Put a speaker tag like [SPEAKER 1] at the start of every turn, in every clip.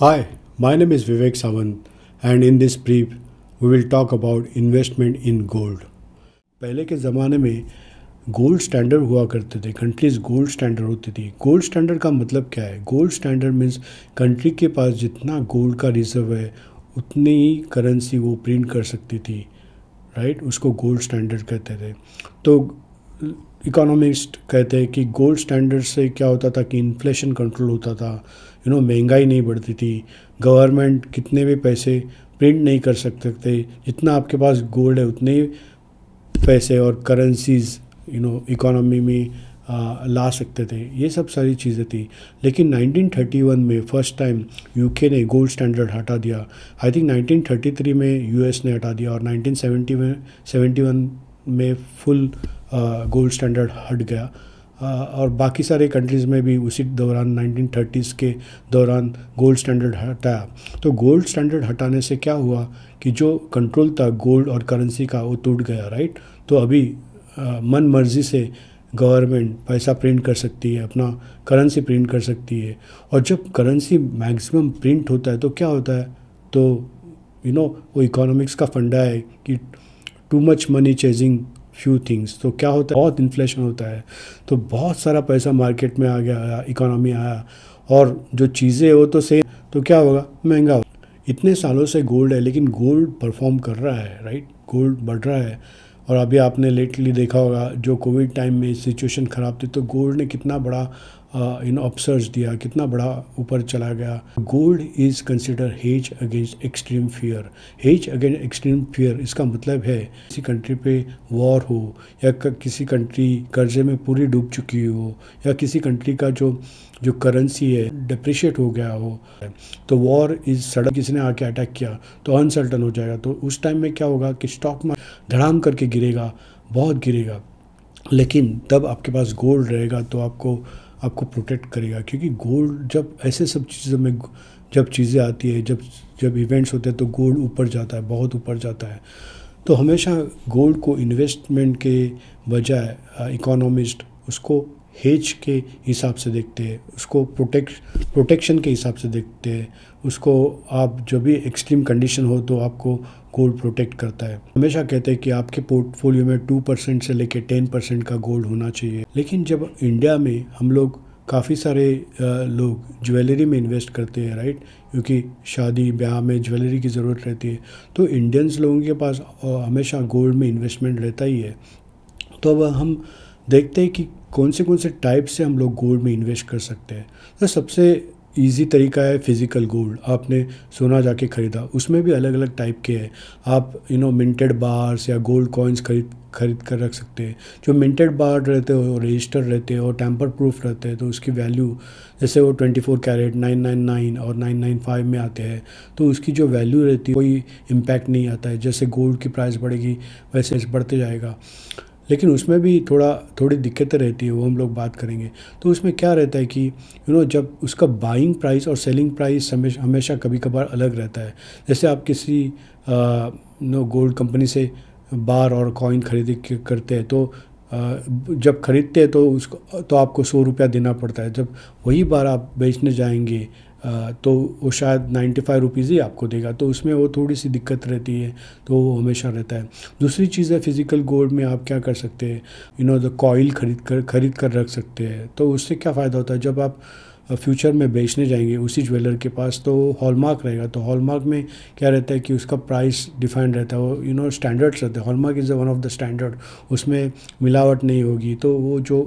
[SPEAKER 1] Hi, my name is Vivek Sawant, and in this brief, we will talk about investment in gold. पहले के ज़माने में gold standard हुआ करते थे, कंट्रीज गोल्ड स्टैंडर्ड होती थी। गोल्ड स्टैंडर्ड का मतलब क्या है? गोल्ड स्टैंडर्ड मीन्स कंट्री के पास जितना गोल्ड का रिजर्व है उतनी ही करेंसी वो प्रिंट कर सकती थी, राइट? उसको गोल्ड स्टैंडर्ड कहते थे। तो इकोनॉमिस्ट कहते हैं कि गोल्ड स्टैंडर्ड से क्या होता था कि इन्फ्लेशन कंट्रोल होता था, महंगाई नहीं बढ़ती थी, गवर्नमेंट कितने भी पैसे प्रिंट नहीं कर सकते थे, जितना आपके पास गोल्ड है उतने ही पैसे और करेंसीज इकोनॉमी में ला सकते थे। ये सब सारी चीज़ें थी। लेकिन 1931 में फर्स्ट टाइम यूके ने गोल्ड स्टैंडर्ड हटा दिया। आई थिंक 1933 में यूएस ने हटा दिया और 1970 में 71 में फुल गोल्ड स्टैंडर्ड हट गया। और बाकी सारे कंट्रीज़ में भी उसी दौरान 1930s के दौरान गोल्ड स्टैंडर्ड हटाया। तो गोल्ड स्टैंडर्ड हटाने से क्या हुआ कि जो कंट्रोल था गोल्ड और करेंसी का वो टूट गया, राइट? तो अभी मन मर्जी से गवर्नमेंट पैसा प्रिंट कर सकती है, अपना करेंसी प्रिंट कर सकती है। और जब करेंसी मैक्सिमम प्रिंट होता है तो क्या होता है? तो वो इकोनॉमिक्स का फंडा है कि too much money chasing few things. तो क्या होता है? बहुत इन्फ्लेशन होता है, तो बहुत सारा पैसा मार्केट में आ गया, इकोनॉमी आया, और जो चीज़ें वो तो सेम, तो क्या होगा? महंगा होगा। इतने सालों से गोल्ड है लेकिन गोल्ड परफॉर्म कर रहा है, राइट? गोल्ड बढ़ रहा है। और अभी आपने लेटली देखा होगा जो कोविड टाइम में सिचुएशन ख़राब थी तो गोल्ड ने कितना बड़ा अपसर्ज दिया, कितना बड़ा ऊपर चला गया। Gold is consider hedge against extreme fear. Hedge against extreme fear इसका मतलब है किसी कंट्री पे वॉर हो, या किसी कंट्री कर्जे में पूरी डूब चुकी हो, या किसी कंट्री का जो जो करेंसी है डिप्रिशिएट हो गया हो, तो वॉर इज सडन, किसी ने आके अटैक किया तो अनसर्टन हो जाएगा। तो उस टाइम में क्या होगा कि स्टॉक मार्केट धड़ाम करके गिरेगा, बहुत गिरेगा। लेकिन तब आपके पास गोल्ड रहेगा तो आपको आपको प्रोटेक्ट करेगा, क्योंकि गोल्ड जब ऐसे सब चीज़ों में जब चीज़ें आती है, जब जब इवेंट्स होते हैं तो गोल्ड ऊपर जाता है, बहुत ऊपर जाता है। तो हमेशा गोल्ड को इन्वेस्टमेंट के बजाय इकोनॉमिस्ट उसको हेज के हिसाब से देखते हैं, उसको प्रोटेक्शन के हिसाब से देखते हैं। उसको आप जब भी एक्सट्रीम कंडीशन हो तो आपको गोल्ड प्रोटेक्ट करता है। हमेशा कहते हैं कि आपके पोर्टफोलियो में 2% से लेकर 10% का गोल्ड होना चाहिए। लेकिन जब इंडिया में हम लोग काफ़ी सारे लोग ज्वेलरी में इन्वेस्ट करते हैं, राइट? क्योंकि शादी ब्याह में ज्वेलरी की ज़रूरत रहती है, तो इंडियंस लोगों के पास हमेशा गोल्ड में इन्वेस्टमेंट रहता ही है। तो अब हम देखते हैं कि कौन से टाइप से हम लोग गोल्ड में इन्वेस्ट कर सकते हैं। तो सबसे इजी तरीका है फिज़िकल गोल्ड। आपने सोना जाके ख़रीदा, उसमें भी अलग अलग टाइप के हैं। आप मिंटेड बार्स या गोल्ड कॉइन्स खरीद कर रख सकते हैं। जो मिंटेड बार रहते हैं वो रजिस्टर रहते हैं और टैम्पर प्रूफ रहते हैं, तो उसकी वैल्यू जैसे वो 24 कैरेट 999 और 995 में आते हैं, तो उसकी जो वैल्यू रहती है कोई इम्पैक्ट नहीं आता है। जैसे गोल्ड की प्राइस बढ़ेगी वैसे बढ़ते जाएगा। लेकिन उसमें भी थोड़ी दिक्कतें रहती है, वो हम लोग बात करेंगे। तो उसमें क्या रहता है कि जब उसका बाइंग प्राइस और सेलिंग प्राइस हमेशा कभी कभार अलग रहता है। जैसे आप किसी गोल्ड कंपनी से बार और कॉइन करते हैं, तो जब खरीदते हैं तो उसको तो आपको 100 रुपया देना पड़ता है। जब वही बार आप बेचने जाएंगे तो वो शायद 95 रुपीज़ ही आपको देगा, तो उसमें वो थोड़ी सी दिक्कत रहती है। तो वो हमेशा रहता है। दूसरी चीज़ है फिज़िकल गोल्ड में आप क्या कर सकते हैं, द कॉइल खरीद कर रख सकते हैं। तो उससे क्या फ़ायदा होता है, जब आप फ्यूचर में बेचने जाएंगे उसी ज्वेलर के पास तो हॉलमार्क रहेगा। तो हॉलमार्क में क्या रहता है कि उसका प्राइस डिफाइंड रहता है, वो स्टैंडर्ड्स रहते हैं। Hallmark is one of the standard, उसमें मिलावट नहीं होगी। तो वो जो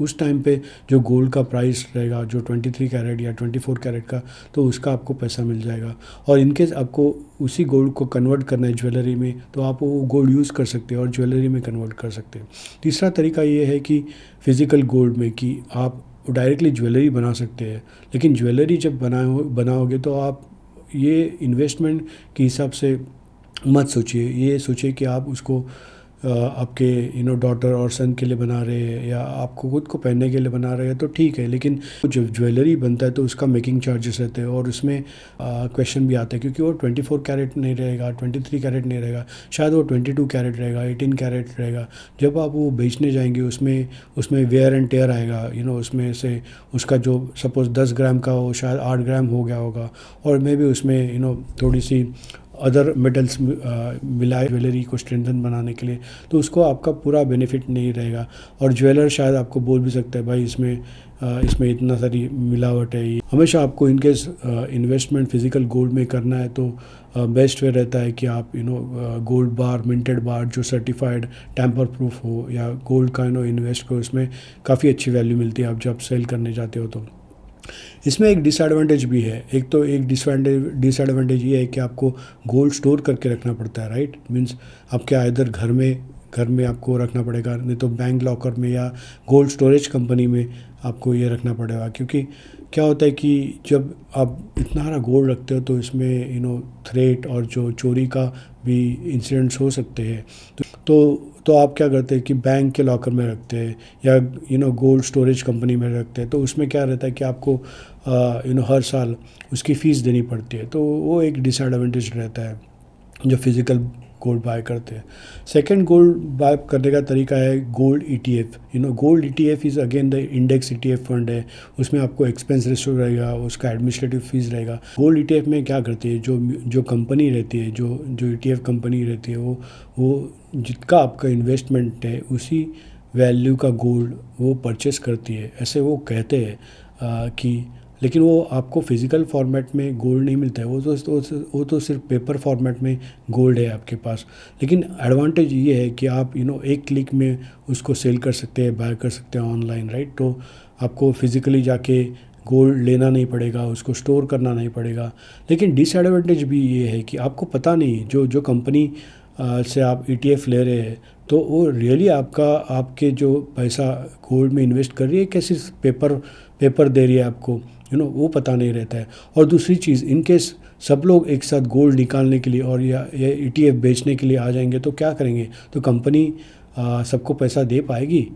[SPEAKER 1] उस टाइम पे जो गोल्ड का प्राइस रहेगा जो 23 कैरेट या 24 कैरेट का, तो उसका आपको पैसा मिल जाएगा। और इनकेस आपको उसी गोल्ड को कन्वर्ट करना है ज्वेलरी में, तो आप वो गोल्ड यूज़ कर सकते हैं और ज्वेलरी में कन्वर्ट कर सकते हैं। तीसरा तरीका ये है कि फ़िज़िकल गोल्ड में कि आप डायरेक्टली ज्वेलरी बना सकते हैं। लेकिन ज्वेलरी जब बनाओगे तो आप ये इन्वेस्टमेंट के हिसाब से मत सोचिए। ये सोचिए कि आप उसको आपके डॉटर और सन के लिए बना रहे हैं या आपको खुद को पहनने के लिए बना रहे हैं तो ठीक है, लेकिन जब ज्वेलरी बनता है तो उसका मेकिंग चार्जेस रहते हैं और उसमें क्वेश्चन भी आता है, क्योंकि वो 24 कैरेट नहीं रहेगा, 23 कैरेट नहीं रहेगा, शायद वो 22 कैरेट रहेगा, 18 कैरेट रहेगा। जब आप वो बेचने जाएंगे उसमें उसमें वेयर एंड टेयर आएगा, उसमें से उसका जो सपोज़ 10 ग्राम का हो शायद 8 ग्राम हो गया होगा, और मे भी उसमें थोड़ी सी अदर मेटल्स मिलाए ज्वेलरी को स्ट्रेंथन बनाने के लिए, तो उसको आपका पूरा बेनिफिट नहीं रहेगा। और ज्वेलर शायद आपको बोल भी सकता है भाई इसमें इतना सारी मिलावट है। हमेशा आपको इनकेस इन्वेस्टमेंट फिजिकल गोल्ड में करना है तो बेस्ट वे रहता है कि आप गोल्ड बार, मिंटेड बार जो सर्टिफाइड टैम्पर प्रूफ हो, या गोल्ड का इन्वेस्ट करो, इसमें काफ़ी अच्छी वैल्यू मिलती है आप जब सेल करने जाते हो। तो इसमें एक डिसएडवांटेज भी है। एक डिसएडवांटेज ये है कि आपको गोल्ड स्टोर करके रखना पड़ता है, राइट। मीन्स आपके इधर घर में आपको रखना पड़ेगा, नहीं तो बैंक लॉकर में या गोल्ड स्टोरेज कंपनी में आपको ये रखना पड़ेगा। क्योंकि क्या होता है कि जब आप इतना सारा गोल्ड रखते हो तो इसमें थ्रेट और जो चोरी का भी इंसिडेंट्स हो सकते हैं। तो आप क्या करते हैं कि बैंक के लॉकर में रखते हैं या गोल्ड स्टोरेज कंपनी में रखते हैं, तो उसमें क्या रहता है कि आपको हर साल उसकी फ़ीस देनी पड़ती है, तो वो एक डिसएडवांटेज रहता है जो फिज़िकल गोल्ड बाय करते हैं। सेकंड गोल्ड बाय करने का तरीका है gold ETF. Gold ETF is again the index ETF fund है, उसमें आपको एक्सपेंस रेशियो रहेगा, उसका एडमिनिस्ट्रेटिव फीस रहेगा। गोल्ड ईटीएफ में क्या करती है, जो कंपनी रहती है, जो ईटीएफ कंपनी रहती है, वो जितना आपका इन्वेस्टमेंट है उसी वैल्यू का गोल्ड वो परचेस करती है, ऐसे वो कहते हैं कि। लेकिन वो आपको फिज़िकल फॉर्मेट में गोल्ड नहीं मिलता है, वो तो सिर्फ पेपर फॉर्मेट में गोल्ड है आपके पास। लेकिन एडवांटेज ये है कि आप एक क्लिक में उसको सेल कर सकते हैं, बाय कर सकते हैं ऑनलाइन, राइट। तो आपको फिज़िकली जाके गोल्ड लेना नहीं पड़ेगा, उसको स्टोर करना नहीं पड़ेगा। लेकिन डिसएडवांटेज भी ये है कि आपको पता नहीं जो कंपनी से आप ईटीएफ ले रहे हैं तो वो रियली आपके जो पैसा गोल्ड में इन्वेस्ट कर रही है, कैसे पेपर दे रही है आपको, वो पता नहीं रहता है। और दूसरी चीज़, इनकेस सब लोग एक साथ गोल्ड निकालने के लिए और या ईटीएफ बेचने के लिए आ जाएंगे तो क्या करेंगे, तो कंपनी सबको पैसा दे पाएगी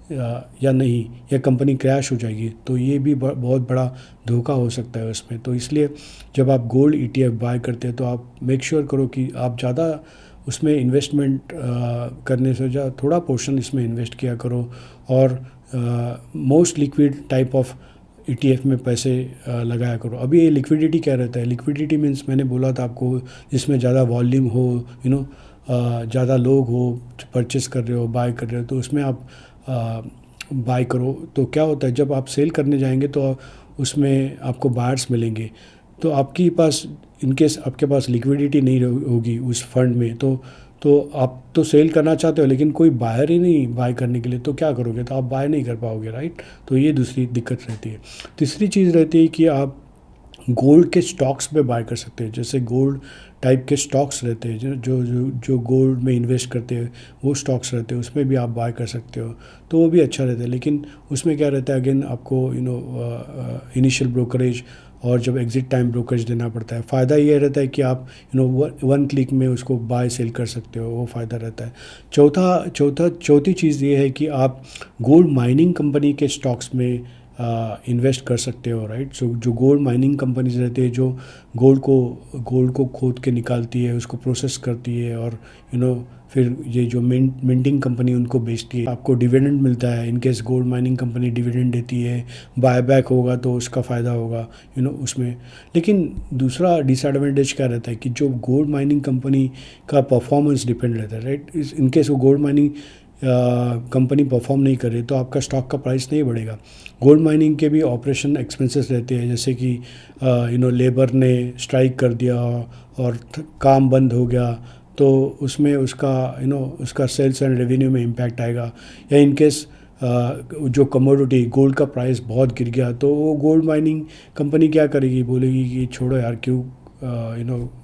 [SPEAKER 1] या नहीं, या कंपनी क्रैश हो जाएगी। तो ये भी बहुत बड़ा धोखा हो सकता है उसमें। तो इसलिए जब आप गोल्ड ईटीएफ बाय करते हैं तो आप मेक श्योर करो कि आप ज़्यादा उसमें इन्वेस्टमेंट करने से थोड़ा पोर्शन इसमें इन्वेस्ट किया करो, और most liquid type of ETF में पैसे लगाया करो। अभी ये लिक्विडिटी क्या रहता है, लिक्विडिटी मीन्स मैंने बोला था आपको, जिसमें ज़्यादा वॉल्यूम हो, ज़्यादा लोग हो परचेस कर रहे हो, बाय कर रहे हो, तो उसमें आप बाय करो। तो क्या होता है, जब आप सेल करने जाएंगे तो उसमें आपको बायर्स मिलेंगे। तो आपके पास इनकेस आपके पास लिक्विडिटी नहीं होगी उस फंड में, तो आप तो सेल करना चाहते हो लेकिन कोई बायर ही नहीं बाय करने के लिए, तो क्या करोगे, तो आप बाय नहीं कर पाओगे, राइट। तो ये दूसरी दिक्कत रहती है। तीसरी चीज़ रहती है कि आप गोल्ड के स्टॉक्स पे बाय कर सकते हैं। जैसे गोल्ड टाइप के स्टॉक्स रहते हैं जो गोल्ड में इन्वेस्ट करते हैं, वो स्टॉक्स रहते हैं, उसमें भी आप बाय कर सकते हो, तो वो भी अच्छा रहता है। लेकिन उसमें क्या रहता है, अगेन आपको इनिशियल ब्रोकरेज और जब एग्ज़िट टाइम ब्रोकरेज देना पड़ता है। फ़ायदा ये रहता है कि आप वन क्लिक में उसको बाय सेल कर सकते हो, वो फ़ायदा रहता है। चौथी चीज़ ये है कि आप गोल्ड माइनिंग कंपनी के स्टॉक्स में इन्वेस्ट कर सकते हो, राइट। सो जो गोल्ड माइनिंग कंपनीज रहती है, जो गोल्ड को खोद के निकालती है, उसको प्रोसेस करती है, और फिर ये जो मिंटिंग कंपनी उनको बेचती है, आपको डिविडेंड मिलता है। In case gold mining company dividend देती है, बायबैक होगा तो उसका फ़ायदा होगा उसमें। लेकिन दूसरा डिसएडवांटेज क्या रहता है कि जो गोल्ड माइनिंग कंपनी का परफॉर्मेंस डिपेंड रहता है, राइट। इनकेस वो गोल्ड माइनिंग कंपनी परफॉर्म नहीं कर रही तो आपका स्टॉक का प्राइस नहीं बढ़ेगा। गोल्ड माइनिंग के भी ऑपरेशन एक्सपेंसेस रहते हैं, जैसे कि लेबर ने स्ट्राइक कर दिया और काम बंद हो गया, तो उसमें उसका सेल्स एंड रेवेन्यू में इम्पैक्ट आएगा। या इनकेस जो कमोडिटी गोल्ड का प्राइस बहुत गिर गया तो वो गोल्ड माइनिंग कंपनी क्या करेगी, बोलेगी कि छोड़ो यार, क्यों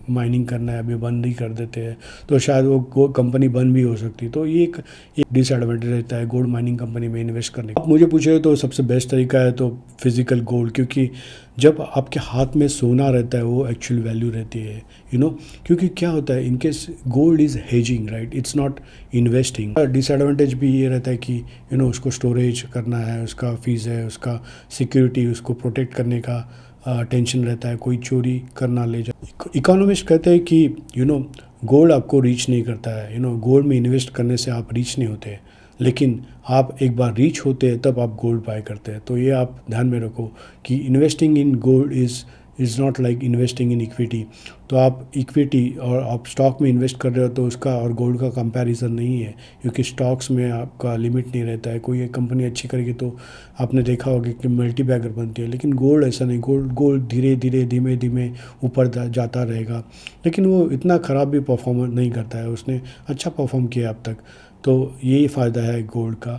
[SPEAKER 1] माइनिंग करना है अभी बंद ही कर देते हैं तो शायद वो कंपनी बंद भी हो सकती है। तो ये एक डिसएडवांटेज रहता है गोल्ड माइनिंग कंपनी में इन्वेस्ट करने का। आप मुझे पूछे तो सबसे बेस्ट तरीका है तो फिजिकल गोल्ड, क्योंकि जब आपके हाथ में सोना रहता है वो एक्चुअल वैल्यू रहती है क्योंकि क्या होता है in case gold is hedging, right, it's not investing. Disadvantage भी ये रहता है कि उसको स्टोरेज करना है, उसका फीस है, उसका सिक्योरिटी, उसको प्रोटेक्ट करने का टेंशन रहता है, कोई चोरी करना ले जाए। इकोनॉमिस्ट कहते हैं कि गोल्ड आपको रीच नहीं करता है, गोल्ड में इन्वेस्ट करने से आप रीच नहीं होते, लेकिन आप एक बार रीच होते हैं तब आप गोल्ड बाय करते हैं। तो ये आप ध्यान में रखो कि investing in gold is not like investing in equity. तो आप इक्विटी और आप स्टॉक में इन्वेस्ट कर रहे हो तो उसका और गोल्ड का कंपैरिजन नहीं है, क्योंकि स्टॉक्स में आपका लिमिट नहीं रहता है। कोई एक कंपनी अच्छी करेगी तो आपने देखा होगा कि मल्टी बैगर बनती है, लेकिन गोल्ड ऐसा नहीं। गोल्ड धीरे धीरे धीमे धीमे ऊपर जाता रहेगा, लेकिन वो इतना ख़राब भी परफॉर्म नहीं करता है, उसने अच्छा परफॉर्म किया अब तक। तो यही फ़ायदा है गोल्ड का।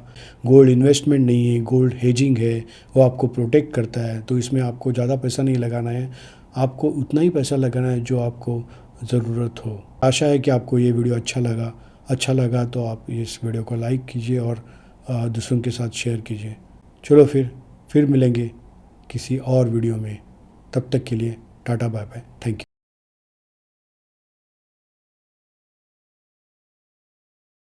[SPEAKER 1] गोल्ड इन्वेस्टमेंट नहीं है, गोल्ड हेजिंग है, वो आपको प्रोटेक्ट करता है। तो इसमें आपको ज़्यादा पैसा नहीं लगाना है, आपको उतना ही पैसा लगाना है जो आपको ज़रूरत हो। आशा है कि आपको ये वीडियो अच्छा लगा तो आप इस वीडियो को लाइक कीजिए और दूसरों के साथ शेयर कीजिए। चलो फिर मिलेंगे किसी और वीडियो में, तब तक के लिए ta ta bye bye, thank you.